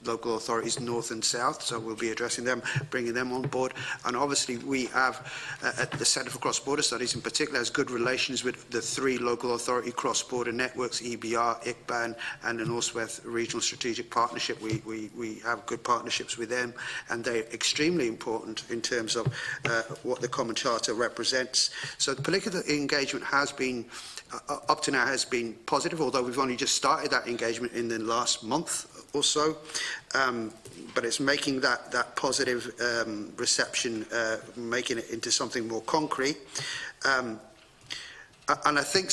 local authorities north and south. So we'll be addressing them, bringing them on board. And obviously we have at the Centre for Cross-Border Studies in particular has good relations with the 3 local authority cross-border networks, EBR, ICBAN and the Northwest Regional Strategic Partnership. We have good partnerships with them, and they're extremely important in terms of what the Common Charter represents. So the political engagement has been, up to now, has been positive, although we've only just started that engagement in the last month or so. But it's making that positive reception, making it into something more concrete. And I think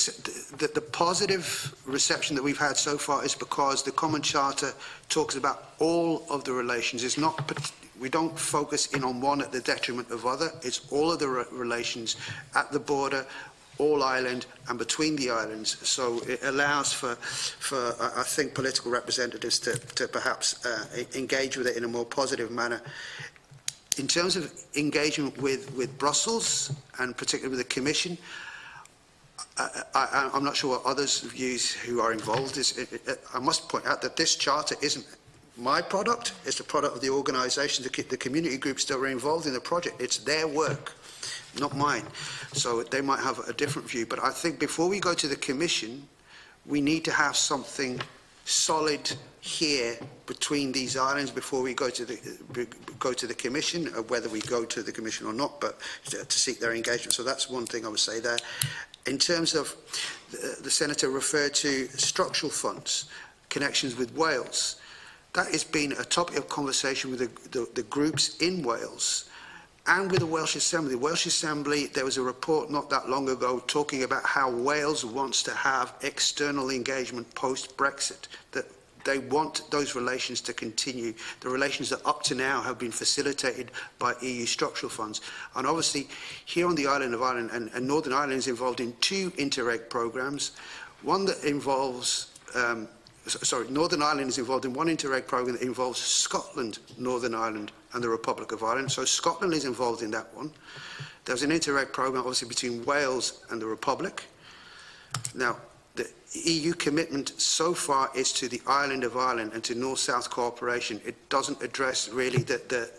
that the positive reception that we've had so far is because the Common Charter talks about all of the relations. It's not, we don't focus in on one at the detriment of other. It's all of the relations at the border, all island and between the islands. So it allows for I think, political representatives to perhaps engage with it in a more positive manner. In terms of engagement with Brussels, and particularly with the Commission, I'm not sure what others' views who are involved is. I must point out that this charter isn't my product. It's the product of the organisations, the community groups that are involved in the project. It's their work, not mine. So they might have a different view. But I think before we go to the Commission, we need to have something solid here between these islands before we go to the Commission, whether we go to the Commission or not, but to seek their engagement. So that's one thing I would say there. In terms of, the Senator referred to structural funds, connections with Wales. That has been a topic of conversation with the groups in Wales and with the Welsh Assembly. The Welsh Assembly, there was a report not that long ago talking about how Wales wants to have external engagement post-Brexit, that they want those relations to continue, the relations that up to now have been facilitated by EU structural funds. And obviously, here on the island of Ireland, and Northern Ireland is involved in 2 Interreg programmes, one that involves Northern Ireland is involved in one Interreg programme that involves Scotland, Northern Ireland and the Republic of Ireland. So Scotland is involved in that one. There's an Interreg programme obviously between Wales and the Republic. Now, the EU commitment so far is to the island of Ireland and to North-South cooperation. It doesn't address really the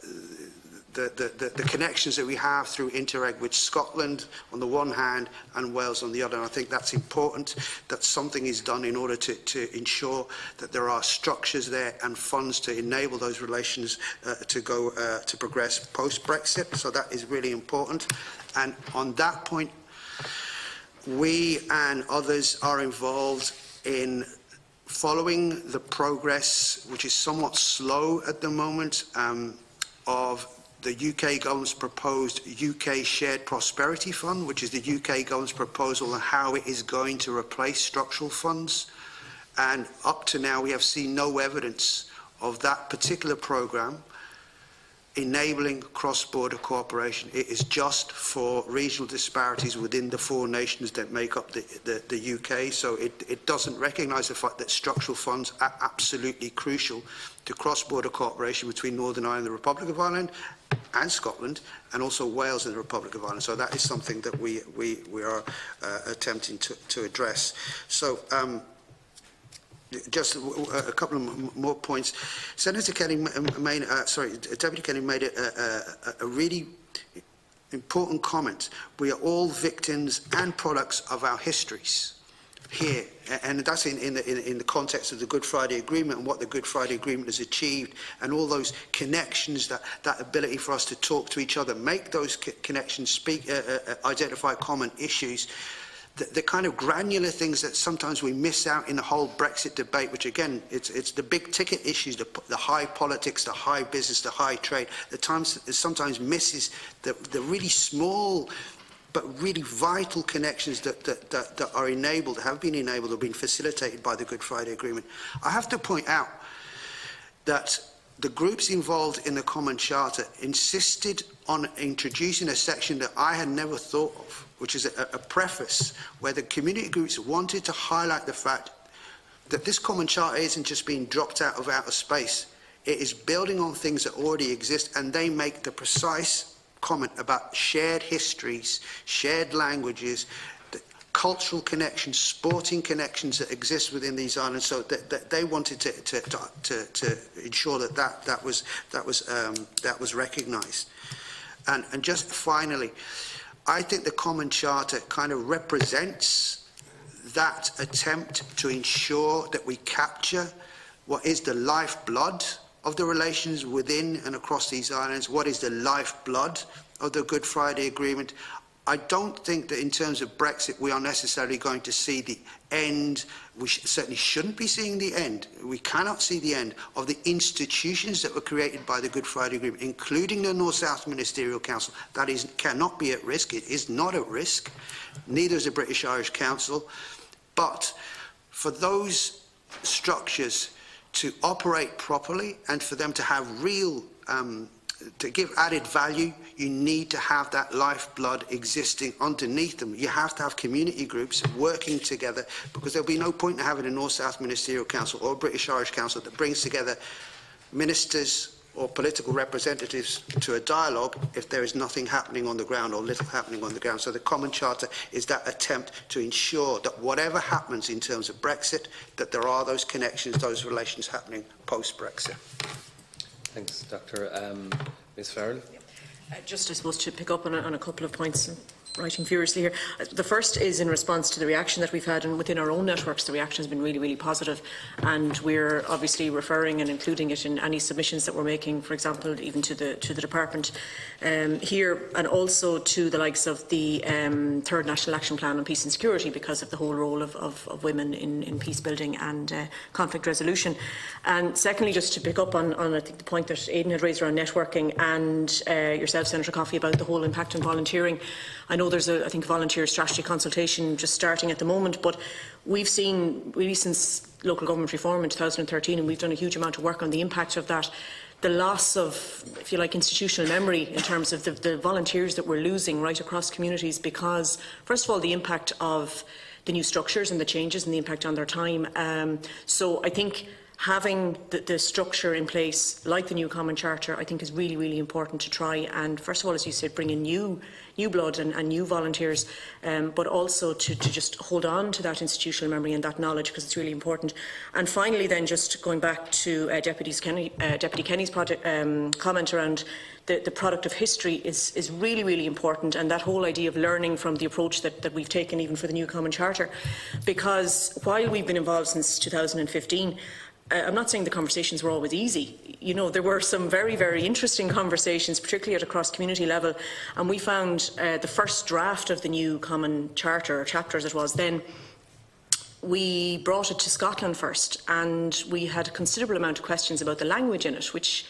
connections that we have through Interreg with Scotland on the one hand and Wales on the other. And I think that's important, that something is done in order to ensure that there are structures there and funds to enable those relations to progress post-Brexit. So that is really important. And on that point, we and others are involved in following the progress, which is somewhat slow at the moment, of the UK government's proposed UK Shared Prosperity Fund, which is the UK government's proposal on how it is going to replace structural funds. And up to now, we have seen no evidence of that particular programme enabling cross-border cooperation. It is just for regional disparities within the 4 nations that make up the UK. So it doesn't recognise the fact that structural funds are absolutely crucial to cross-border cooperation between Northern Ireland and the Republic of Ireland and Scotland, and also Wales and the Republic of Ireland. So that is something that we are attempting to address. So just a couple of more points. Senator Canney made, Deputy Canney made a really important comment. We are all victims and products of our histories here, and that's in the context of the Good Friday Agreement and what the Good Friday Agreement has achieved, and all those connections, that ability for us to talk to each other, make those connections, speak, identify common issues. The kind of granular things that sometimes we miss out in the whole Brexit debate, which again, it's the big ticket issues, the high politics, the high business, the high trade, that sometimes misses the really small but really vital connections that are enabled, have been enabled, or been facilitated by the Good Friday Agreement. I have to point out that the groups involved in the Common Charter insisted on introducing a section that I had never thought of, which is a preface where the community groups wanted to highlight the fact that this common charter isn't just being dropped out of outer space. It is building on things that already exist, and they make the precise comment about shared histories, shared languages, the cultural connections, sporting connections that exist within these islands. So that they wanted to ensure that was recognised. And just finally, I think the Common Charter kind of represents that attempt to ensure that we capture what is the lifeblood of the relations within and across these islands, what is the lifeblood of the Good Friday Agreement. I don't think that in terms of Brexit we are necessarily going to see the end. We certainly shouldn't be seeing the end. We cannot see the end of the institutions that were created by the Good Friday Agreement, including the North-South Ministerial Council. That cannot be at risk. It is not at risk. Neither is the British-Irish Council. But for those structures to operate properly and for them to have real, to give added value, you need to have that lifeblood existing underneath them. You have to have community groups working together, because there'll be no point in having a North-South Ministerial Council or a British-Irish Council that brings together ministers or political representatives to a dialogue if there is nothing happening on the ground or little happening on the ground. So the Common Charter is that attempt to ensure that whatever happens in terms of Brexit, that there are those connections, those relations happening post-Brexit. Thanks, Dr. Ms. Farrell. Just, I suppose, to pick up on a couple of points, writing furiously here. The first is in response to the reaction that we've had, and within our own networks the reaction has been really, really positive, and we're obviously referring and including it in any submissions that we're making, for example, even to the department here, and also to the likes of the Third National Action Plan on Peace and Security, because of the whole role of women in peace building and conflict resolution. And secondly, just to pick up on I think the point that Aidan had raised around networking, and yourself, Senator Coffey, about the whole impact on volunteering. I know there's I think, volunteer strategy consultation just starting at the moment, but we've seen really since local government reform in 2013, and we've done a huge amount of work on the impact of that, the loss of, if you like, institutional memory in terms of the volunteers that we're losing right across communities, because, first of all, the impact of the new structures and the changes and the impact on their time. So I think having the structure in place, like the new Common Charter, I think is really, really important to try and, first of all, as you said, bring in new blood and new volunteers, but also to just hold on to that institutional memory and that knowledge, because it's really important. And finally, then, just going back to Deputy Kenny's comment around the product of history is really, really important, and that whole idea of learning from the approach that we've taken even for the new Common Charter. Because while we've been involved since 2015, I'm not saying the conversations were always easy. You know, there were some very, very interesting conversations, particularly at a cross-community level, and we found the first draft of the new Common Charter, or chapter as it was then, we brought it to Scotland first, and we had a considerable amount of questions about the language in it, which,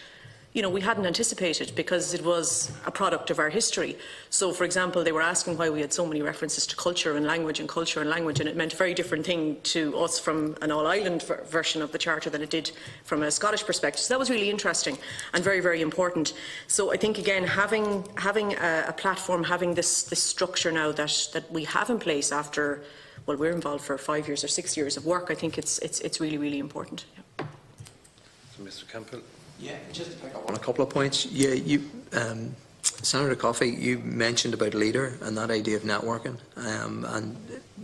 you know, we hadn't anticipated, because it was a product of our history. So, for example, they were asking why we had so many references to culture and language, and it meant a very different thing to us from an all-island version of the Charter than it did from a Scottish perspective. So that was really interesting and very, very important. So I think, again, having a platform, having this structure now that we have in place after, well, we're involved for 5 years or 6 years of work, I think it's really, really important. Yeah. So, Mr. Campbell. Yeah, just to pick up on a couple of points. Yeah, Senator Coffey, you mentioned about leader and that idea of networking, and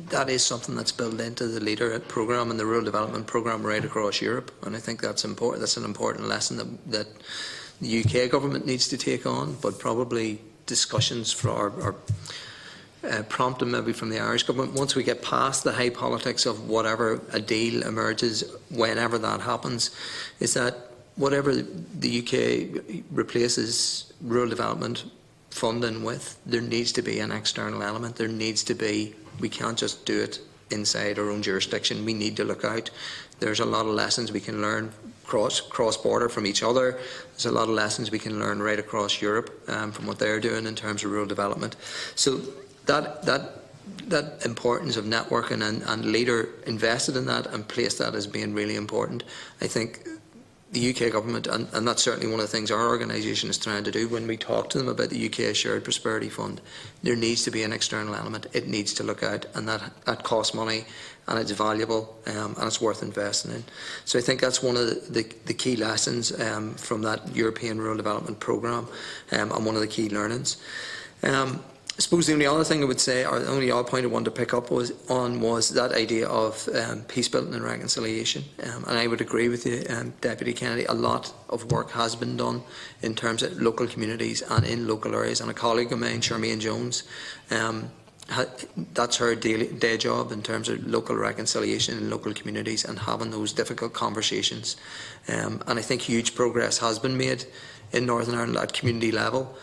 that is something that's built into the leader programme and the rural development programme right across Europe, and I think that's important. That's an important lesson that the UK government needs to take on, but probably discussions for our prompted maybe from the Irish government, once we get past the high politics of whatever a deal emerges, whenever that happens, is that whatever the UK replaces rural development funding with, there needs to be an external element. There needs to be, we can't just do it inside our own jurisdiction. We need to look out. There's a lot of lessons we can learn cross-border from each other. There's a lot of lessons we can learn right across Europe from what they're doing in terms of rural development. So that importance of networking and leader invested in that and placed that as being really important. I think the UK government, and that's certainly one of the things our organisation is trying to do when we talk to them about the UK Shared Prosperity Fund, there needs to be an external element. It needs to look out, and that costs money, and it's valuable, and it's worth investing in. So I think that's one of the key lessons from that European Rural Development Programme, and one of the key learnings. I suppose the only other thing I would say, or the only other point I wanted to pick up was that idea of peace building and reconciliation. And I would agree with you, Deputy Kennedy. A lot of work has been done in terms of local communities and in local areas. And a colleague of mine, Charmaine Jones, that's her day job in terms of local reconciliation in local communities and having those difficult conversations. And I think huge progress has been made in Northern Ireland at community level.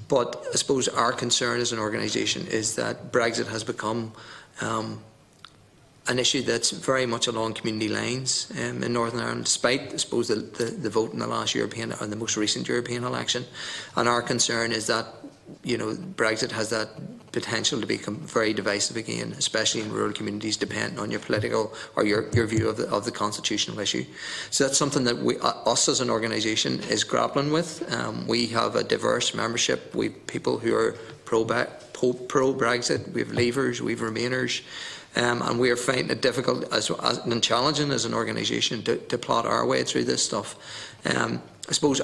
But I suppose our concern as an organisation is that Brexit has become an issue that's very much along community lines in Northern Ireland, despite, I suppose, the vote in the last European or the most recent European election. And our concern is that, you know, Brexit has that potential to become very divisive again, especially in rural communities, depending on your political or your view of the constitutional issue. So that's something that us as an organisation is grappling with. We have a diverse membership. We have people who are pro-Brexit. We have Leavers, we have Remainers, and we are finding it difficult and challenging as an organisation to plot our way through this stuff. I suppose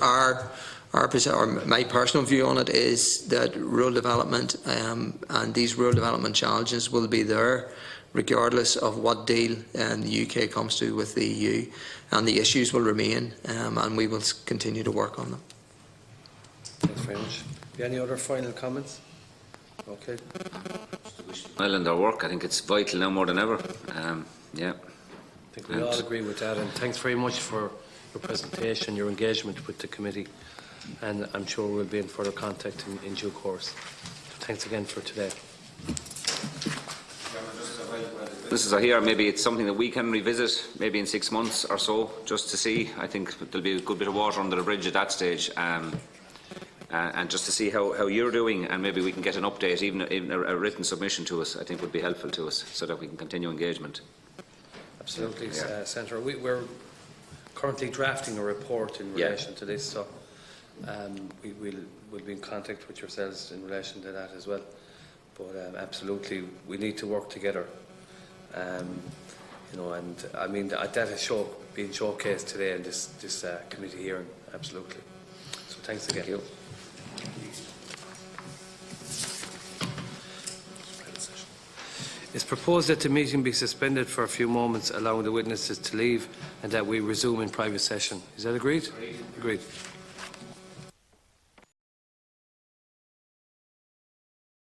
my personal view on it is that rural development and these rural development challenges will be there regardless of what deal the UK comes to with the EU, and the issues will remain, and we will continue to work on them. Thanks very much. Any other final comments? Okay. Well, in their work, I think it's vital now more than ever. Yeah. I think we all agree with that, and thanks very much for your presentation, your engagement with the committee, and I'm sure we'll be in further contact in due course. Thanks again for today. This is here. Maybe it's something that we can revisit, maybe in 6 months or so, just to see. I think there'll be a good bit of water under the bridge at that stage, and just to see how you're doing, and maybe we can get an update, even a written submission to us. I think would be helpful to us, so that we can continue engagement. Absolutely, Senator. We're currently drafting a report in relation to this, so we'll be in contact with yourselves in relation to that as well. But absolutely, we need to work together. You know, and I mean that is being showcased today in this committee hearing. Absolutely. So thanks again. Thank you. It's proposed that the meeting be suspended for a few moments, allowing the witnesses to leave, and that we resume in private session. Is that agreed? Agreed.